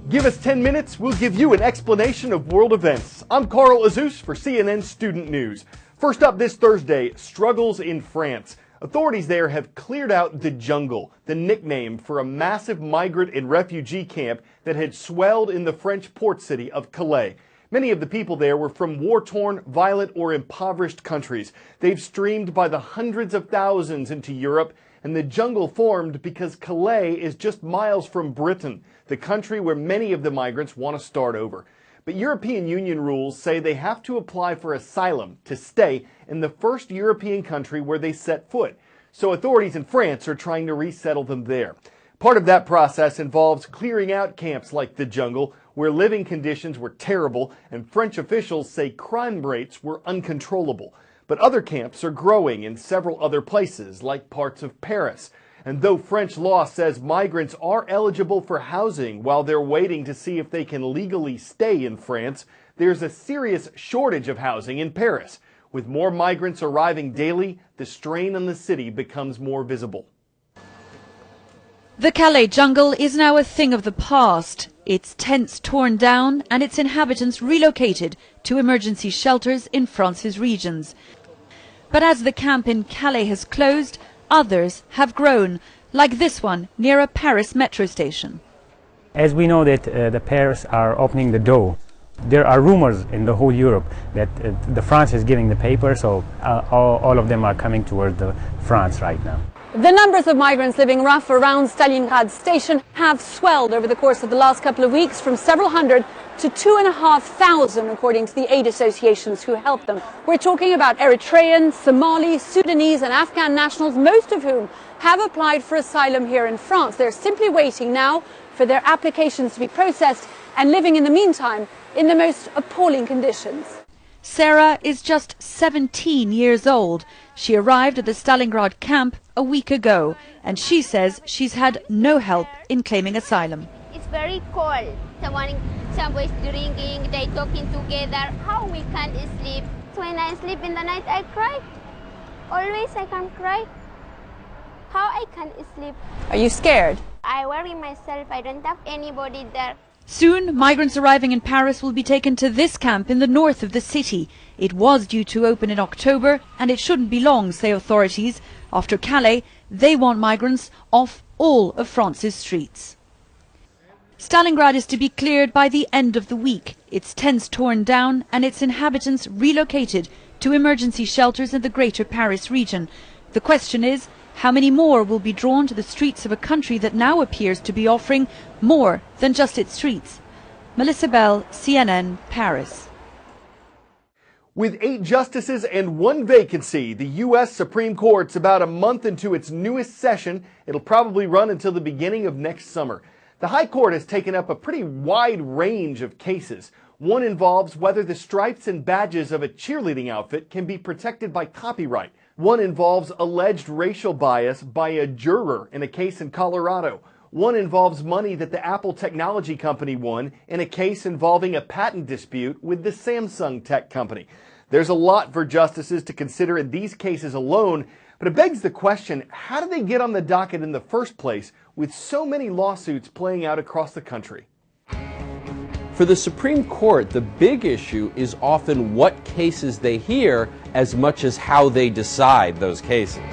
Give us 10 minutes, we'll give you an explanation of world events. I'm Carl Azus for CNN Student News. First up this Thursday, struggles in France. Authorities there have cleared out the jungle, the nickname for a massive migrant and refugee camp that had swelled in the French port city of Calais. Many of the people there were from war-torn, violent, or impoverished countries. They've streamed by the hundreds of thousands into Europe, and the jungle formed because Calais is just miles from Britain, the country where many of the migrants want to start over. But European Union rules say they have to apply for asylum to stay in the first European country where they set foot. So authorities in France are trying to resettle them there. Part of that process involves clearing out camps like the jungle, where living conditions were terrible and French officials say crime rates were uncontrollable. But other camps are growing in several other places, like parts of Paris. And though French law says migrants are eligible for housing while they're waiting to see if they can legally stay in France, there's a serious shortage of housing in Paris. With more migrants arriving daily, the strain on the city becomes more visible. The Calais jungle is now a thing of the past. Its tents torn down and its inhabitants relocated to emergency shelters in France's regions. But as the camp in Calais has closed, others have grown, like this one near a Paris metro station. As we know that the Paris are opening the door, there are rumors in the whole Europe that the France is giving the paper, so all of them are coming towards France right now. The numbers of migrants living rough around Stalingrad station have swelled over the course of the last couple of weeks from several hundred to 2,500, according to the aid associations who help them. We're talking about Eritrean, Somali, Sudanese and Afghan nationals, most of whom have applied for asylum here in France. They're simply waiting now for their applications to be processed and living in the meantime in the most appalling conditions. Sarah is just 17 years old. She arrived at the Stalingrad camp a week ago, and she says she's had no help in claiming asylum. It's very cold. Somebody's drinking, they talking together. How we can't sleep? When I sleep in the night, I cry. Always I can cry. How I can't sleep? Are you scared? I worry myself. I don't have anybody there. Soon, migrants arriving in Paris will be taken to this camp in the north of the city. It was due to open in October, and it shouldn't be long, say authorities. After Calais, they want migrants off all of France's streets. Stalingrad is to be cleared by the end of the week, its tents torn down and its inhabitants relocated to emergency shelters in the greater Paris region. The question is, how many more will be drawn to the streets of a country that now appears to be offering more than just its streets? Melissa Bell, CNN, Paris. With 8 justices and 1 vacancy, the U.S. Supreme Court's about a month into its newest session. It'll probably run until the beginning of next summer. The High Court has taken up a pretty wide range of cases. One involves whether the stripes and badges of a cheerleading outfit can be protected by copyright. One involves alleged racial bias by a juror in a case in Colorado. One involves money that the Apple technology company won in a case involving a patent dispute with the Samsung tech company. There's a lot for justices to consider in these cases alone, but it begs the question, how did they get on the docket in the first place with so many lawsuits playing out across the country? For the Supreme Court, the big issue is often what cases they hear as much as how they decide those cases.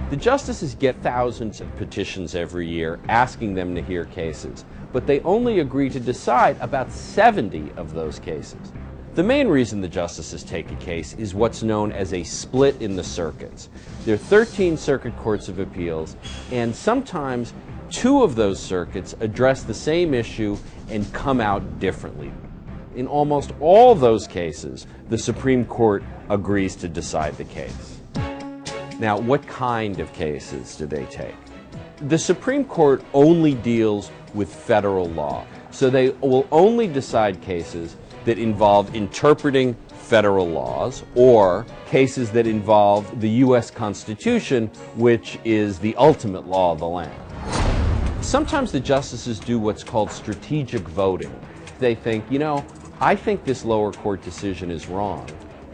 The justices get thousands of petitions every year asking them to hear cases, but they only agree to decide about 70 of those cases. The main reason the justices take a case is what's known as a split in the circuits. There are 13 circuit courts of appeals, and sometimes 2 of those circuits address the same issue and come out differently. In almost all those cases, the Supreme Court agrees to decide the case. Now, what kind of cases do they take? The Supreme Court only deals with federal law, so they will only decide cases that involve interpreting federal laws or cases that involve the U.S. Constitution, which is the ultimate law of the land. Sometimes the justices do what's called strategic voting. They think, you know, I think this lower court decision is wrong,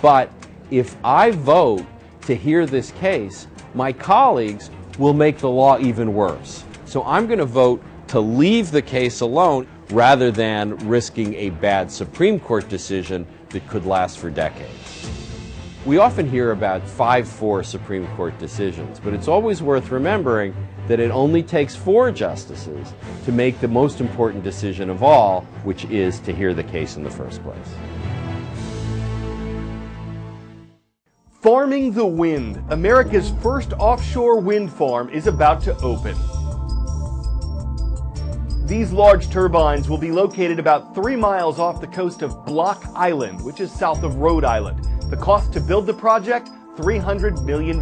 but if I vote to hear this case, my colleagues will make the law even worse. So I'm going to vote to leave the case alone rather than risking a bad Supreme Court decision that could last for decades. We often hear about 5-4 Supreme Court decisions, but it's always worth remembering that it only takes 4 justices to make the most important decision of all, which is to hear the case in the first place. Farming the wind. America's first offshore wind farm is about to open. These large turbines will be located about 3 miles off the coast of Block Island, which is south of Rhode Island. The cost to build the project, $300 million.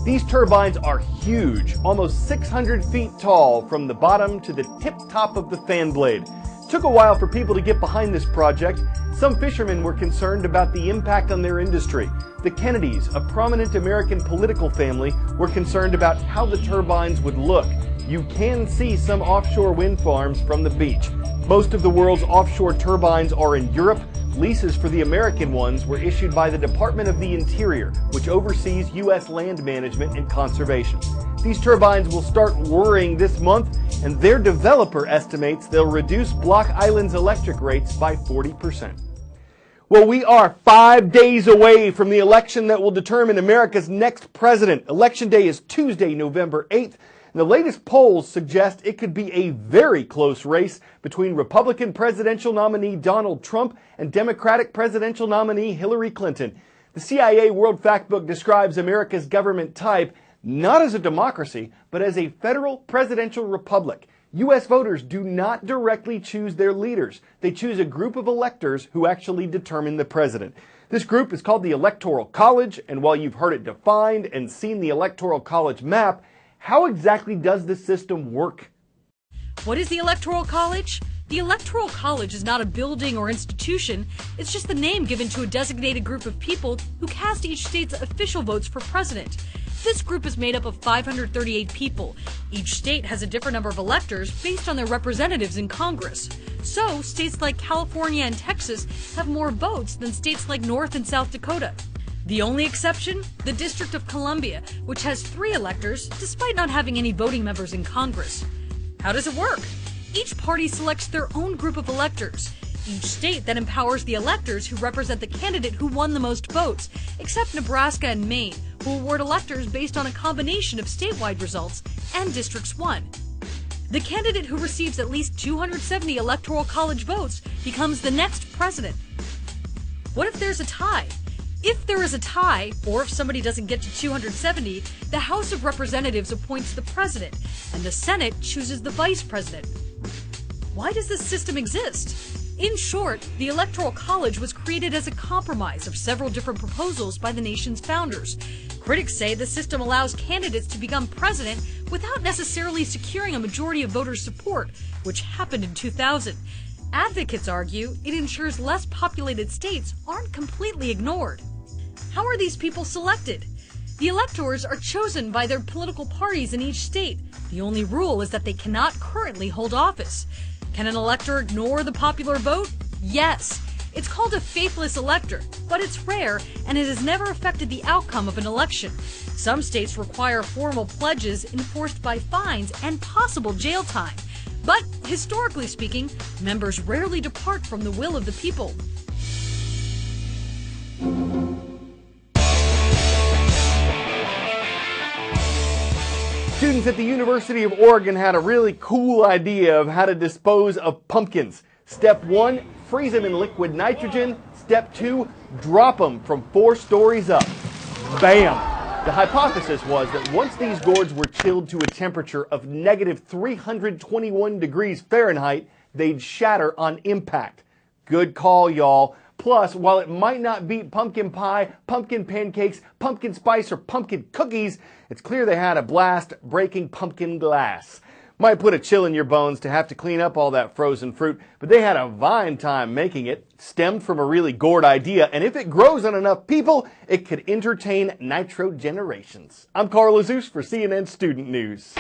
These turbines are huge, almost 600 feet tall from the bottom to the tip top of the fan blade. It took a while for people to get behind this project. Some fishermen were concerned about the impact on their industry. The Kennedys, a prominent American political family, were concerned about how the turbines would look. You can see some offshore wind farms from the beach. Most of the world's offshore turbines are in Europe. Leases for the American ones were issued by the Department of the Interior, which oversees U.S. land management and conservation. These turbines will start whirring this month, and their developer estimates they'll reduce Block Island's electric rates by 40%. Well, we are 5 days away from the election that will determine America's next president. Election day is Tuesday, November 8th. The latest polls suggest it could be a very close race between Republican presidential nominee Donald Trump and Democratic presidential nominee Hillary Clinton. The CIA World Factbook describes America's government type not as a democracy, but as a federal presidential republic. U.S. voters do not directly choose their leaders. They choose a group of electors who actually determine the president. This group is called the Electoral College, and while you've heard it defined and seen the Electoral College map, how exactly does the system work? What is the Electoral College? The Electoral College is not a building or institution. It's just the name given to a designated group of people who cast each state's official votes for president. This group is made up of 538 people. Each state has a different number of electors based on their representatives in Congress. So, states like California and Texas have more votes than states like North and South Dakota. The only exception? The District of Columbia, which has 3 electors, despite not having any voting members in Congress. How does it work? Each party selects their own group of electors. Each state then empowers the electors who represent the candidate who won the most votes, except Nebraska and Maine, who award electors based on a combination of statewide results and districts won. The candidate who receives at least 270 Electoral College votes becomes the next president. What if there's a tie? If there is a tie, or if somebody doesn't get to 270, the House of Representatives appoints the president, and the Senate chooses the vice president. Why does this system exist? In short, the Electoral College was created as a compromise of several different proposals by the nation's founders. Critics say the system allows candidates to become president without necessarily securing a majority of voters' support, which happened in 2000. Advocates argue it ensures less populated states aren't completely ignored. How are these people selected? The electors are chosen by their political parties in each state. The only rule is that they cannot currently hold office. Can an elector ignore the popular vote? Yes. It's called a faithless elector, but it's rare and it has never affected the outcome of an election. Some states require formal pledges enforced by fines and possible jail time. But, historically speaking, members rarely depart from the will of the people. Students at the University of Oregon had a really cool idea of how to dispose of pumpkins. Step 1, freeze them in liquid nitrogen. Step 2, drop them from 4 stories up. Bam! The hypothesis was that once these gourds were chilled to a temperature of negative 321 degrees Fahrenheit, they'd shatter on impact. Good call, y'all. Plus, while it might not beat pumpkin pie, pumpkin pancakes, pumpkin spice, or pumpkin cookies, it's clear they had a blast breaking pumpkin glass. Might put a chill in your bones to have to clean up all that frozen fruit, but they had a fine time making it. Stemmed from a really gourd idea, and if it grows on enough people, it could entertain nitro generations. I'm Carl Azus for CNN Student News.